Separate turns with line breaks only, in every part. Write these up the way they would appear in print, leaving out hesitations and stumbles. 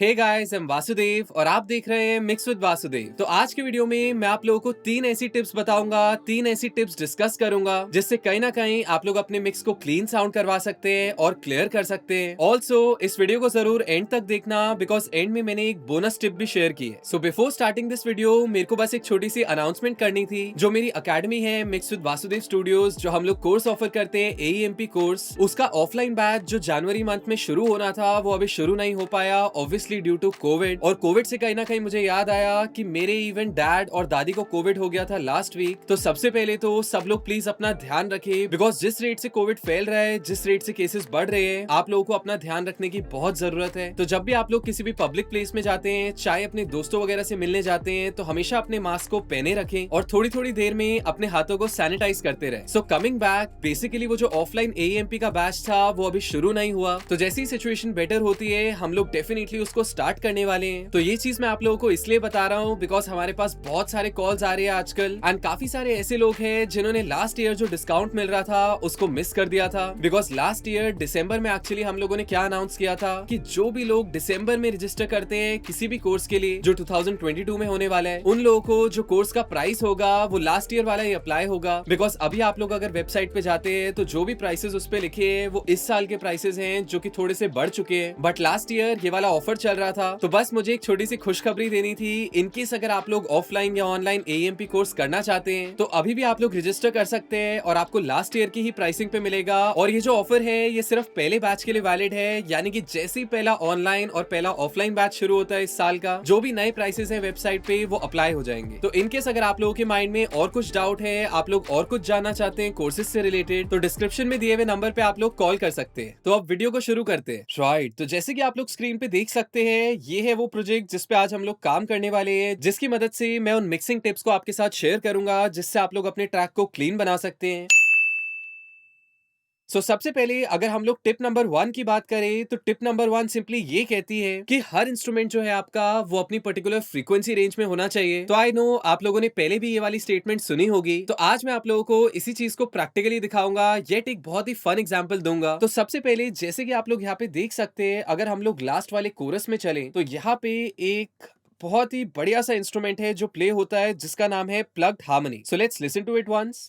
Hey guys, I am Vasudev और आप देख रहे हैं मिक्स विद वासुदेव। तो आज की वीडियो में मैं आप लोगों को 3 ऐसी टिप्स बताऊंगा, 3 ऐसी टिप्स डिस्कस करूंगा जिससे कहीं ना कहीं आप लोग अपने मिक्स को क्लीन साउंड करवा सकते हैं और क्लियर कर सकते हैं। ऑल्सो इस वीडियो को जरूर एंड तक देखना बिकॉज एंड में मैंने एक बोनस टिप भी शेयर की है। So before starting this video मेरे को बस एक छोटी सी अनाउंसमेंट करनी थी। जो मेरी अकेडमी है मिक्स विद वासुदेव स्टूडियोज, जो हम लोग कोर्स ऑफर करते हैं AEMP कोर्स, उसका ऑफलाइन बैच जो जनवरी मंथ में शुरू होना था वो अभी शुरू नहीं हो पाया, ऑब्वियसली ड्यू टू कोविड। और कोविड से कहीं ना कहीं मुझे याद आया कि मेरे इवन डैड और दादी को कोविड हो गया था लास्ट वीक। तो सबसे पहले तो सब लोग प्लीज अपना ध्यान रखें बिकॉज जिस रेट से कोविड फैल रहा है, जिस रेट से केसेस बढ़ रहे हैं, आप लोगों को अपना ध्यान रखने की बहुत जरूरत है। तो जब भी आप लोग किसी भी पब्लिक प्लेस में जाते हैं, चाहे अपने दोस्तों वगैरह से मिलने जाते हैं, तो हमेशा अपने मास्क को पहने रखें और थोड़ी थोड़ी देर में अपने हाथों को सैनिटाइज करते रहे। सो कमिंग बैक, बेसिकली वो जो ऑफलाइन AEMP का बैच था वो अभी शुरू नहीं हुआ। तो जैसी सिचुएशन बेटर होती है हम लोग डेफिनेटली उसको स्टार्ट करने वाले हैं। तो ये चीज मैं आप लोगों को इसलिए बता रहा हूँ बिकॉज हमारे पास बहुत सारे कॉल्स आ रहे हैं आजकल एंड काफी सारे ऐसे लोग हैं जिन्होंने लास्ट ईयर जो डिस्काउंट मिल रहा था उसको मिस कर दिया था। बिकॉज लास्ट ईयर दिसंबर में एक्चुअली हम लोगों ने क्या अनाउंस किया था कि जो भी लोग दिसंबर में रजिस्टर करते हैं किसी भी कोर्स के लिए जो 2022 में होने वाला है, उन लोगों को जो कोर्स का प्राइस होगा वो लास्ट ईयर वाला ही अप्लाई होगा। बिकॉज अभी आप लोग अगर वेबसाइट पे जाते हैं तो जो भी प्राइसेस उस पे लिखे हैं वो इस साल के प्राइसेस हैं जो कि थोड़े से बढ़ चुके हैं। बट लास्ट ईयर ये वाला ऑफर चल रहा था। तो बस मुझे एक छोटी सी खुशखबरी देनी थी। इनकेस अगर आप लोग ऑफलाइन या ऑनलाइन AEMP कोर्स करना चाहते हैं तो अभी भी आप लोग रजिस्टर कर सकते हैं और आपको लास्ट ईयर की ही प्राइसिंग पे मिलेगा। और ये जो ऑफर है ये सिर्फ पहले बैच के लिए वैलिड है, यानी कि जैसे ही पहला ऑनलाइन और पहला ऑफलाइन बैच शुरू होता है इस साल का, जो भी नए प्राइसेस है वेबसाइट पे वो अप्लाई हो जाएंगे। तो इनकेस अगर आप लोगों के माइंड में और कुछ डाउट है, आप लोग और कुछ जानना चाहते हैं कोर्सेज से रिलेटेड, तो डिस्क्रिप्शन में दिए हुए नंबर पे आप लोग कॉल कर सकते हैं। तो अब वीडियो को शुरू करते हैं। राइट, तो जैसे कि आप लोग स्क्रीन पे देख सकते हैं ये है वो प्रोजेक्ट जिसपे आज हम लोग काम करने वाले हैं, जिसकी मदद से मैं उन मिक्सिंग टिप्स को आपके साथ शेयर करूंगा जिससे आप लोग अपने ट्रैक को क्लीन बना सकते हैं। सबसे पहले अगर हम लोग टिप नंबर 1 की बात करें तो टिप नंबर 1 सिंपली ये कहती है कि हर इंस्ट्रूमेंट जो है आपका वो अपनी पर्टिकुलर फ्रीक्वेंसी रेंज में होना चाहिए। तो आई नो आप लोगों ने पहले भी ये वाली स्टेटमेंट सुनी होगी। तो आज मैं आप लोगों को इसी चीज को प्रैक्टिकली दिखाऊंगा, येट एक बहुत ही फन एग्जाम्पल दूंगा। तो सबसे पहले जैसे कि आप लोग यहाँ पे देख सकते हैं, अगर हम लोग लास्ट वाले कोरस में चले तो यहाँ पे एक बहुत ही बढ़िया सा इंस्ट्रूमेंट है जो प्ले होता है जिसका नाम है plugged harmony. So let's listen to it once.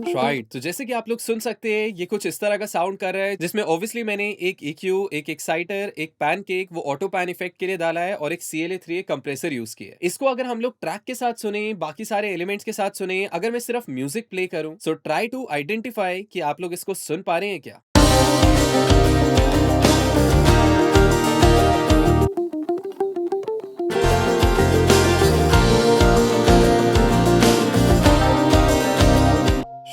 Right, तो जैसे कि आप लोग सुन सकते हैं ये कुछ इस तरह का साउंड कर रहा है, जिसमें ऑब्वियसली मैंने एक EQ, एक एक्साइटर, एक पैनकेक वो ऑटो पैन इफेक्ट के लिए डाला है और एक CLA3 कंप्रेसर यूज किया है। इसको अगर हम लोग ट्रैक के साथ सुने, बाकी सारे एलिमेंट्स के साथ सुने, अगर मैं सिर्फ म्यूजिक प्ले करूं, सो ट्राई टू आइडेंटिफाई कि आप लोग इसको सुन पा रहे हैं क्या।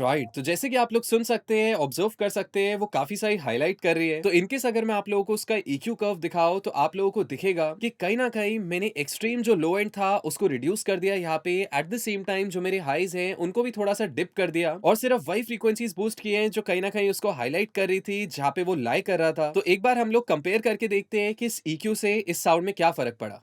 राइट, तो जैसे कि आप लोग सुन सकते हैं, ऑब्जर्व कर सकते हैं, वो काफी सारी हाईलाइट कर रही है। तो इनकेस अगर मैं आप लोगों को उसका EQ कर्व दिखाऊं तो आप लोगों को दिखेगा कि कहीं ना कहीं मैंने एक्सट्रीम जो लो एंड था उसको रिड्यूस कर दिया यहाँ पे। एट द सेम टाइम जो मेरे हाईज हैं उनको भी थोड़ा सा डिप कर दिया और सिर्फ वही फ्रीक्वेंसीज बूस्ट किए हैं जो कहीं ना कहीं उसको हाईलाइट कर रही थी जहाँ पे वो लाई कर रहा था। तो एक बार हम लोग कंपेयर करके देखते हैं कि इस EQ से इस साउंड में क्या फर्क पड़ा।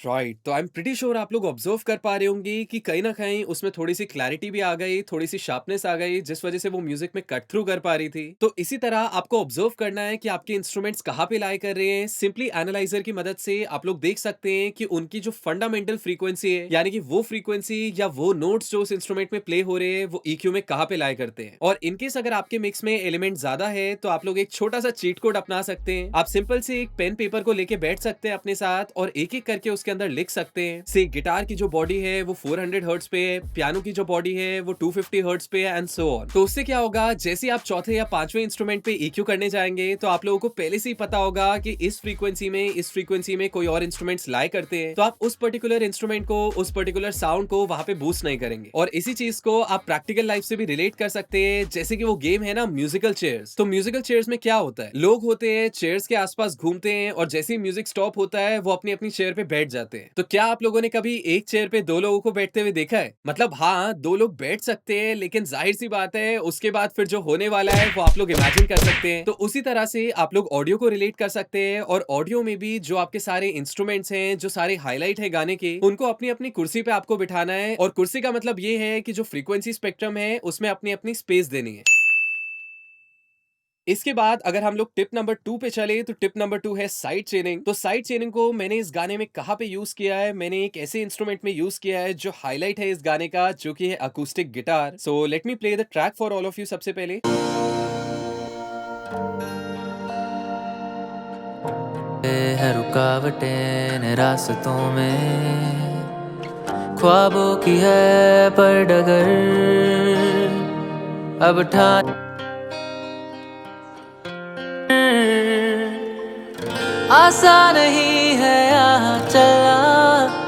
राइट, तो आई एम प्रीटी श्योर आप लोग ऑब्जर्व कर पा रहे होंगे कि कहीं ना कहीं उसमें थोड़ी सी क्लैरिटी भी आ गई, थोड़ी सी शार्पनेस आ गई, जिस वजह से वो म्यूजिक में कट थ्रू कर पा रही थी। तो इसी तरह आपको ऑब्जर्व करना है कि आपके इंस्ट्रूमेंट्स कहाँ पे लाई कर रहे हैं। सिंपली एनालाइजर की मदद से आप लोग देख सकते हैं कि उनकी जो फंडामेंटल फ्रीक्वेंसी है, यानी कि वो फ्रीक्वेंसी या वो नोट्स जो उस इंस्ट्रूमेंट में प्ले हो रहे हैं वो EQ में कहाँ पे लाई करते हैं। और इनकेस अगर आपके मिक्स में एलिमेंट ज्यादा है तो आप लोग एक छोटा सा चीट कोड अपना सकते हैं। आप सिंपल से एक पेन पेपर को लेके बैठ सकते हैं अपने साथ और एक एक करके उसके अंदर लिख सकते हैं। से गिटार की जो बॉडी है वो 400 हर्ट्ज पे है, पियानो की जो बॉडी है वो 250 हर्ट्ज पे है एंड सो ऑन। तो उससे क्या होगा, जैसे आप चौथे या पांचवें इंस्ट्रूमेंट पे EQ करने जाएंगे तो आप लोगों को पहले से ही पता होगा कि इस फ्रीक्वेंसी में कोई और इंस्ट्रूमेंट्स लाई करते हैं, तो आप उस पर्टिकुलर इंस्ट्रूमेंट को, उस पर्टिकुलर साउंड को वहां पे बूस्ट नहीं करेंगे। और इसी चीज को आप प्रैक्टिकल लाइफ से भी रिलेट कर सकते हैं। जैसे कि वो गेम है ना म्यूजिकल चेयर्स, तो म्यूजिकल चेयर्स में क्या होता है, लोग होते हैं चेयर्स के आसपास घूमते हैं और जैसे ही म्यूजिक स्टॉप होता है वो अपनी अपनी चेयर पे बैठ जाते जाते हैं। तो क्या आप लोगों ने कभी एक चेयर पे दो लोगों को बैठते हुए देखा है? मतलब हाँ, दो लोग बैठ सकते हैं, लेकिन जाहिर सी बात है उसके बाद फिर जो होने वाला है वो आप लोग इमेजिन कर सकते हैं। तो उसी तरह से आप लोग ऑडियो को रिलेट कर सकते हैं, और ऑडियो में भी जो आपके सारे इंस्ट्रूमेंट्स हैं, जो सारे हाईलाइट है गाने के, उनको अपनी अपनी कुर्सी पे आपको बिठाना है। और कुर्सी का मतलब ये है कि जो फ्रीक्वेंसी स्पेक्ट्रम है उसमें अपनी अपनी स्पेस देनी है। इसके बाद अगर हम लोग टिप नंबर 2 पे चले, तो टिप नंबर 2 है साइड चेनिंग। तो साइड चेनिंग को मैंने इस गाने में कहां पे यूज किया है? मैंने एक ऐसे इंस्ट्रूमेंट में यूज किया है जो हाईलाइट है इस गाने का, जो कि है acoustic guitar. So let me play the track for all of you. सबसे पहले
है रुकावटें न रास्तों में, ख्वाबों की है पर डगर, अब ठान आसान नहीं है यहाँ चलना,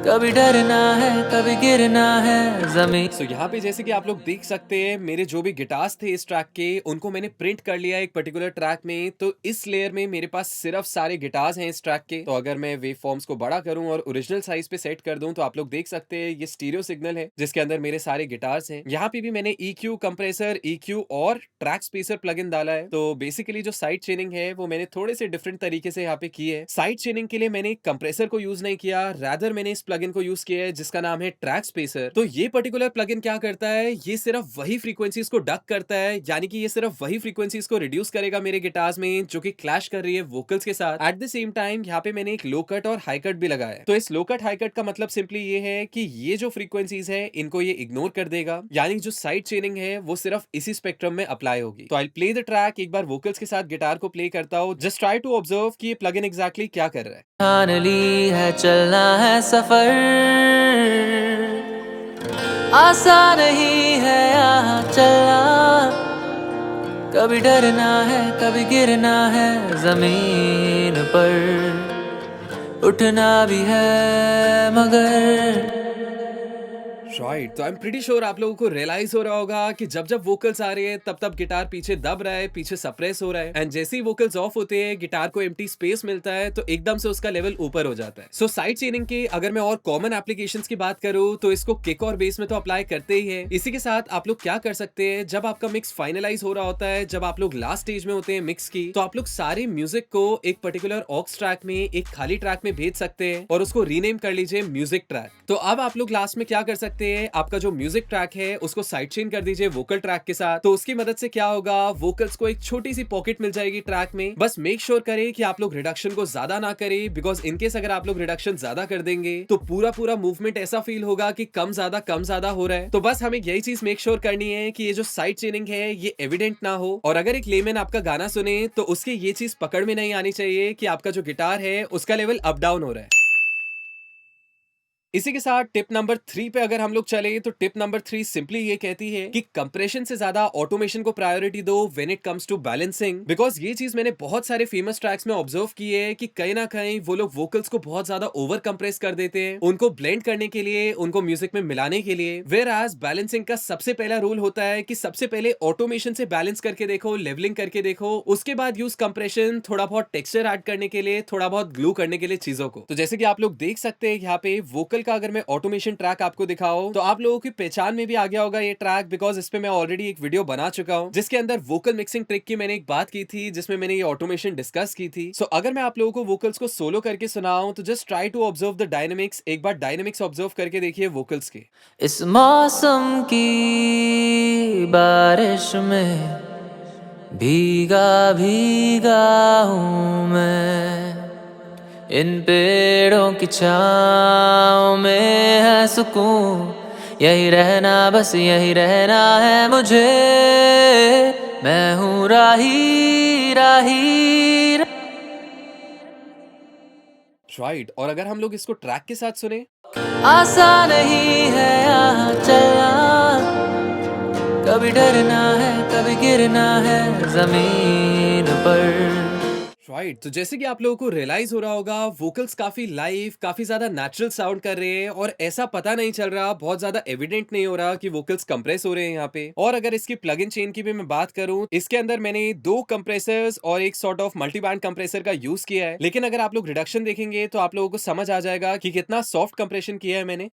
कभी डरना है कभी गिरना है जमीन।
सो यहाँ पे जैसे कि आप लोग देख सकते हैं, मेरे जो भी गिटार्स थे इस ट्रैक के, उनको मैंने प्रिंट कर लिया एक पर्टिकुलर ट्रैक में। तो इस लेयर में मेरे पास सिर्फ सारे गिटार्स हैं इस ट्रैक के। तो अगर मैं वेव फॉर्म्स को बड़ा करूं और ओरिजिनल साइज पे सेट कर दूं, तो आप लोग देख सकते हैं ये स्टीरियो सिग्नल है जिसके अंदर मेरे सारे गिटार्स हैं। यहाँ पे भी मैंने EQ, कंप्रेसर, EQ और ट्रैक स्पेसर प्लगइन डाला है। तो बेसिकली जो साइड चेनिंग है वो मैंने थोड़े से डिफरेंट तरीके से यहाँ पे की है। साइड चेनिंग के लिए मैंने कंप्रेसर को यूज नहीं किया, रादर मैंने इस प्लगइन को यूज किया है जिसका नाम है ट्रैक स्पेसर। तो ये पर्टिकुलर प्लगइन क्या करता है, ये सिर्फ वही फ्रीक्वेंसीज को डक करता है, यानी कि ये सिर्फ वही फ्रीक्वेंसीज को रिड्यूस करेगा मेरे गिटार्स में जो कि क्लैश कर रही है वोकल्स के साथ। एट द सेम टाइम यहाँ पे मैंने एक लो कट और हाई कट भी लगाया है। तो इस लो कट हाई कट का मतलब सिंपली ये है कि ये जो फ्रीक्वेंसीज है इनको ये इग्नोर कर देगा, यानी जो साइड चेनिंग है वो सिर्फ इसी स्पेक्ट्रम में अप्लाई होगी। तो आई प्ले द ट्रैक, एक बार वोकल्स के साथ गिटार को प्ले करता हूँ। जस्ट ट्राई टू ऑब्जर्व कि ये प्लगइन एग्जैक्टली क्या कर रहा है।
ठान ली है चलना है सफर, आसान नहीं है यहाँ चलना, कभी डरना है कभी गिरना है जमीन पर, उठना भी है मगर।
राइट, तो आई एम प्रीटी श्योर आप लोगों को रियलाइज हो रहा होगा कि जब जब वोकल्स आ रहे हैं तब तब गिटार पीछे दब रहा है, पीछे सप्रेस हो रहा है, एंड जैसे ही वोकल्स ऑफ होते हैं गिटार को एम्प्टी स्पेस मिलता है तो एकदम से उसका लेवल ऊपर हो जाता है। सो साइड चेनिंग के अगर मैं और कॉमन एप्लीकेशंस की बात करूं तो इसको किक और बेस में तो अप्लाई करते ही है। इसी के साथ आप लोग क्या कर सकते हैं, जब आपका मिक्स फाइनलाइज हो रहा होता है, जब आप लोग लास्ट स्टेज में होते हैं मिक्स की, तो आप लोग सारे म्यूजिक को एक पर्टिकुलर ऑक्स ट्रैक में, एक खाली ट्रैक में भेज सकते हैं और उसको रीनेम कर लीजिए म्यूजिक ट्रैक। तो अब आप लोग लास्ट में क्या कर सकते हैं, आपका जो म्यूजिक ट्रैक है उसको साइड चेन कर दीजिए वोकल ट्रैक के साथ। तो उसकी मदद से क्या होगा, वोकल्स को एक छोटी सी पॉकेट मिल जाएगी ट्रैक में। बस मेक श्योर करें कि आप लोग रिडक्शन को ज्यादा ना करें, बिकॉज इनकेस अगर आप लोग रिडक्शन ज्यादा कर देंगे तो पूरा मूवमेंट ऐसा फील होगा कि कम ज्यादा हो रहा है। तो बस हमें यही चीज मेक श्योर करनी है कि ये जो साइड चेनिंग है ये एविडेंट ना हो, और अगर एक लेमैन आपका गाना सुने तो उसके ये चीज पकड़ में नहीं आनी चाहिए कि आपका जो गिटार है उसका लेवल अप डाउन हो रहा है। इसी के साथ टिप नंबर 3 पे अगर हम लोग चले, तो टिप नंबर 3 सिंपली ये कहती है कि कंप्रेशन से ज्यादा ऑटोमेशन को प्रायोरिटी दो when it comes to balancing. Because ये चीज मैंने बहुत सारे फेमस ट्रैक्स में ऑब्जर्व की है कि कहीं ना कहीं वो लोग वोकल्स को बहुत ज्यादा ओवर कंप्रेस कर देते हैं, उनको ब्लेंड करने के लिए, उनको म्यूजिक में मिलाने के लिए। वेयर एज बैलेंसिंग का सबसे पहला रूल होता है कि सबसे पहले ऑटोमेशन से बैलेंस करके देखो, लेवलिंग करके देखो, उसके बाद यूज कंप्रेशन थोड़ा बहुत टेक्सचर ऐड करने के लिए, थोड़ा बहुत ग्लू करने के लिए चीजों को। तो जैसे कि आप लोग देख सकते हैं यहाँ पे वोकल का अगर मैं ऑटोमेशन ट्रैक आपको दिखाऊं तो आप लोगों की पहचान में भी आ गया होगा ये ट्रैक, बिकॉज इस पे मैं ऑलरेडी एक वीडियो बना चुका हूं जिसके अंदर वोकल मिक्सिंग ट्रिक की मैंने एक बात की थी, जिसमें मैंने ये ऑटोमेशन डिस्कस की थी। सो अगर मैं आप लोगों को वोकल्स को सोलो करके सुनाऊं तो just try to observe the dynamics. एक बार डायनेमिक्स ऑब्जर्व करके देखिए वोकल्स के।
इस मौसम की बारिश में भीगा भीगा हूँ मैं, इन पेड़ों की छाँव में है सुकून, यही रहना बस यही रहना है मुझे, मैं हूँ राही राही।
राइट, और अगर हम लोग इसको ट्रैक के साथ सुने,
आसान नहीं है यहाँ चलना, कभी डरना है कभी गिरना है जमीन पर।
राइट, तो जैसे कि आप लोगों को रियलाइज हो रहा होगा, वोकल्स काफी लाइव, काफी ज्यादा नेचुरल साउंड कर रहे हैं और ऐसा पता नहीं चल रहा, बहुत ज्यादा एविडेंट नहीं हो रहा कि वोकल्स कंप्रेस हो रहे हैं यहाँ पे। और अगर इसकी प्लग इन चेन की भी मैं बात करूं, इसके अंदर मैंने 2 कंप्रेसर्स और एक sort of multi band compressor का यूज किया है। लेकिन अगर आप लोग रिडक्शन देखेंगे तो आप लोगों को समझ आ जाएगा कि कितना सॉफ्ट कंप्रेशन किया है मैंने।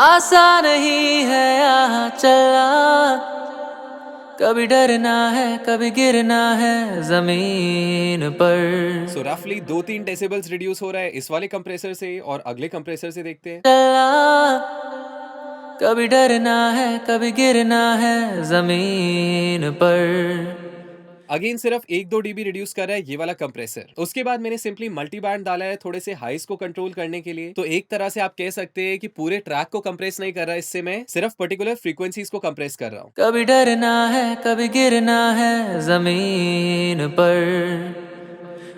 आसान नहीं है यहाँ चलना, कभी डरना है कभी गिरना है जमीन पर।
सो रफली 2-3 डेसिबल्स रिड्यूस हो रहा है इस वाले कंप्रेसर से, और अगले कंप्रेसर से देखते हैं।
चलना, कभी डरना है कभी गिरना है जमीन पर।
अगेन सिर्फ 1-2 dB रिड्यूस कर रहा है ये वाला कंप्रेसर। उसके बाद मैंने सिंपली मल्टी बैंड डाला है थोड़े से हाइस को कंट्रोल करने के लिए। तो एक तरह से आप कह सकते हैं कि पूरे ट्रैक को कंप्रेस नहीं कर रहा, इससे मैं सिर्फ पर्टिकुलर फ्रीक्वेंसीज को कंप्रेस कर रहा हूँ।
कभी डरना है कभी गिरना है जमीन पर,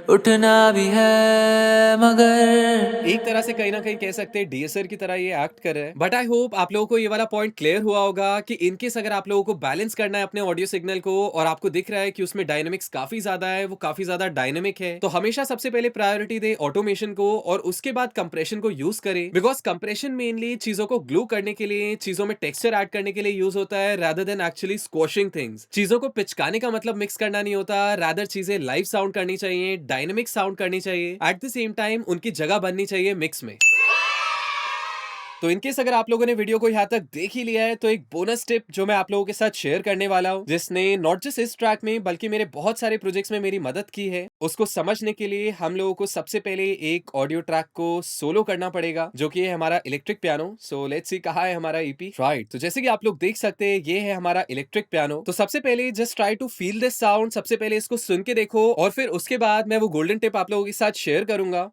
उठना भी है मगर।
एक तरह से कहीं ना कहीं कह सकते हैं डीएसआर की तरह ये एक्ट कर रहा है। बट आई होप आप लोगों को ये वाला पॉइंट क्लियर हुआ होगा कि इनकेस अगर आप लोगों को बैलेंस करना है अपने ऑडियो सिग्नल को और आपको दिख रहा है कि उसमें डायनेमिक्स काफी ज्यादा है, वो काफी ज्यादा डायनेमिक है, तो हमेशा सबसे पहले प्रायोरिटी दे ऑटोमेशन को और उसके बाद कंप्रेशन को यूज करे। बिकॉज कंप्रेशन मेनली चीजों को ग्लू करने के लिए, चीजों में टेक्सचर ऐड करने के लिए यूज होता है, rather than actually quashing things. चीजों को पिचकाने का मतलब मिक्स करना नहीं होता, रादर चीजें लाइव साउंड करनी चाहिए, डायनेमिक साउंड करनी चाहिए, एट द सेम टाइम उनकी जगह बननी चाहिए मिक्स में। तो इनकेस अगर आप लोगों ने वीडियो को यहाँ तक देख ही लिया है तो एक बोनस टिप जो मैं आप लोगों के साथ शेयर करने वाला हूँ, जिसने नॉट जस्ट इस ट्रैक में बल्कि मेरे बहुत सारे प्रोजेक्ट्स में मेरी मदद की है, उसको समझने के लिए हम लोगों को सबसे पहले एक ऑडियो ट्रैक को सोलो करना पड़ेगा, जो कि है हमारा electric piano. So let's see कहाँ है हमारा ईपी। राइट, तो जैसे कि आप लोग देख सकते हैं ये है हमारा इलेक्ट्रिक पियानो। तो सबसे पहले just try to feel this sound, सबसे पहले इसको सुन के देखो और फिर उसके बाद मैं वो गोल्डन टिप आप लोगों के साथ शेयर करूंगा।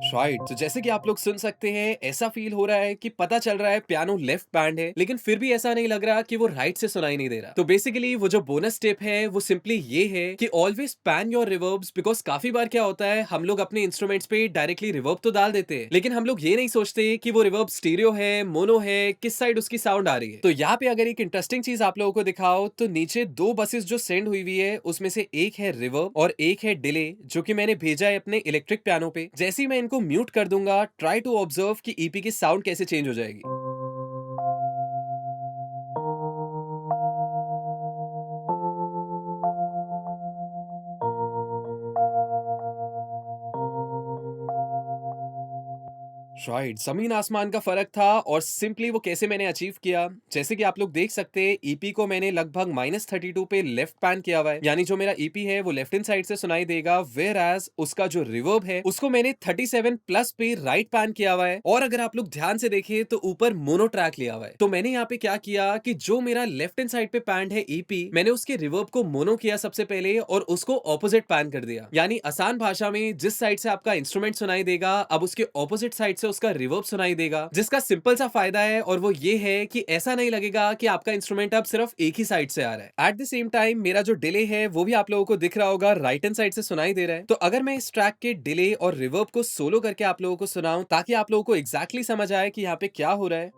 राइट, तो जैसे कि आप लोग सुन सकते हैं, ऐसा फील हो रहा है कि पता चल रहा है पियानो लेफ्ट बैंड है, लेकिन फिर भी ऐसा नहीं लग रहा कि वो राइट से सुनाई नहीं दे रहा। तो बेसिकली वो जो बोनस टिप है वो सिंपली ये है कि ऑलवेज पैन योर रिवर्ब्स। बिकॉज काफी बार क्या होता है, हम लोग अपने इंस्ट्रूमेंट्स पे डायरेक्टली रिवर्ब तो डाल देते हैं, लेकिन हम लोग ये नहीं सोचते कि वो रिवर्ब स्टीरियो है, मोनो है, किस साइड उसकी साउंड आ रही है। तो यहाँ पे अगर एक इंटरेस्टिंग चीज आप लोगों को दिखाओ तो नीचे 2 बसेस जो सेंड हुई हुई है उसमें से एक है रिवर्ब और एक है डिले, जो कि मैंने भेजा है अपने इलेक्ट्रिक पियानो पे। जैसे ही मैं इनको म्यूट कर दूंगा, ट्राई टू ऑब्जर्व कि ईपी की साउंड कैसे चेंज हो जाएगी। राइट, जमीन आसमान का फर्क था। और सिंपली वो कैसे मैंने अचीव किया, जैसे कि आप लोग देख सकते हैं ईपी को मैंने लगभग -32 पे लेफ्ट पैन किया हुआ है, यानी जो मेरा ईपी है वो लेफ्ट हैंड साइड से सुनाई देगा, वेयर एज उसका जो रिवर्ब है उसको मैंने 37+ पे राइट पैन किया हुआ है। और अगर आप लोग ध्यान से देखें तो ऊपर मोनो ट्रैक लिया हुआ है। तो मैंने यहाँ पे क्या किया कि जो मेरा लेफ्ट हैंड साइड पे पैन है ईपी, मैंने उसके रिवर्ब को मोनो किया सबसे पहले और उसको ऑपोजिट पैन कर दिया। यानी आसान भाषा में जिस साइड से आपका इंस्ट्रूमेंट सुनाई देगा, अब उसके ऑपोजिट साइड से उसका रिवर्ब सुनाई देगा, जिसका सिंपल सा फायदा है और वो ये है कि ऐसा नहीं लगेगा कि आपका इंस्ट्रूमेंट अब सिर्फ एक ही साइड से आ रहा है। एट द सेम टाइम मेरा जो डिले है वो भी आप लोगों को दिख रहा होगा, राइट हैंड साइड से सुनाई दे रहा है। तो अगर मैं इस ट्रैक के डिले और रिवर्ब को सोलो करके आप लोगों को सुनाऊं ताकि आप लोगों को एग्जैक्टली समझ आए कि यहाँ पे क्या हो रहा है।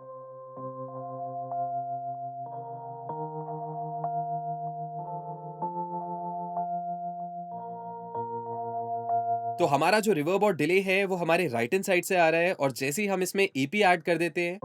तो हमारा जो रिवर्ब और डिले है वो हमारे राइट हैंड साइड से आ रहा है, और जैसे ही हम इसमें ईपी ऐड कर देते हैं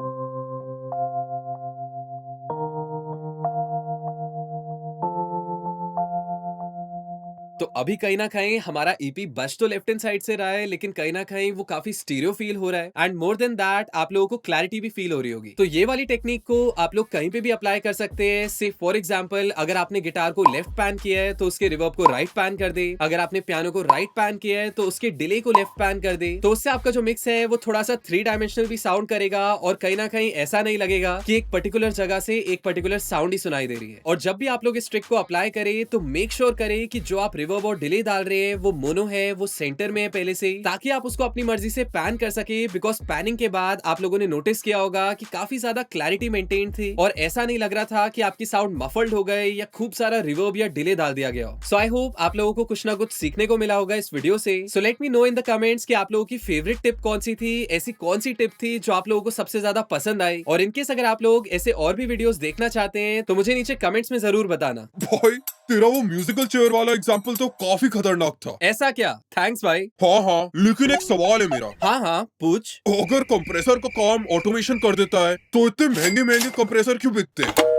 तो अभी कहीं ना कहीं हमारा ईपी बच तो लेफ्ट हैंड साइड से रहा है, लेकिन कहीं ना कहीं वो काफी स्टीरियो फील हो रहा है। एंड मोर देन दैट आप लोगों को क्लैरिटी भी फील हो रही होगी। तो ये वाली टेक्निक को आप लोग कहीं पे भी अप्लाई कर सकते हैं। से फॉर एग्जांपल अगर आपने गिटार को लेफ्ट पैन किया है तो उसके रिवर्ब को राइट पैन कर दे, अगर आपने पियानो को राइट पैन किया है तो उसके डिले को लेफ्ट पैन कर दे। तो उससे आपका जो मिक्स है वो थोड़ा सा 3 डायमेंशनल भी साउंड करेगा और कहीं ना कहीं ऐसा नहीं लगेगा कि एक पर्टिकुलर जगह से एक पर्टिकुलर साउंड ही सुनाई दे रही है। और जब भी आप लोग इस ट्रिक को अप्लाई करें तो मेक श्योर करें कि जो आप रिवर्ब और डिले डाल रहे हैं वो मोनो है, वो सेंटर में है पहले से ही, ताकि आप उसको अपनी मर्जी से पैन कर सके। बिकॉज पैनिंग के बाद आप लोगों ने नोटिस किया होगा कि काफी ज्यादा क्लैरिटी मेंटेन थी और ऐसा नहीं लग रहा था कि आपकी साउंड मफल्ड हो गए या खूब सारा रिवर्ब या डिले डाल दिया गया हो। सो आई होप आप लोगों को कुछ ना कुछ सीखने को मिला होगा इस वीडियो से। So let me know in the comments कि आप लोगों की फेवरेट टिप कौन सी थी, ऐसी कौन सी टिप थी जो आप लोगों को सबसे ज्यादा पसंद आई। और इनकेस अगर आप लोग ऐसे और भी वीडियोस देखना चाहते हैं तो मुझे नीचे कमेंट्स में जरूर बताना।
भाई तेरा वो म्यूजिकल चेयर वाला एग्जाम्पल तो काफी खतरनाक था।
ऐसा क्या? थैंक्स भाई।
हाँ, लेकिन एक सवाल है मेरा।
हाँ पूछ।
अगर कंप्रेसर का काम ऑटोमेशन कर देता है तो इतने महंगे महंगे कंप्रेसर क्यों बिकते हैं?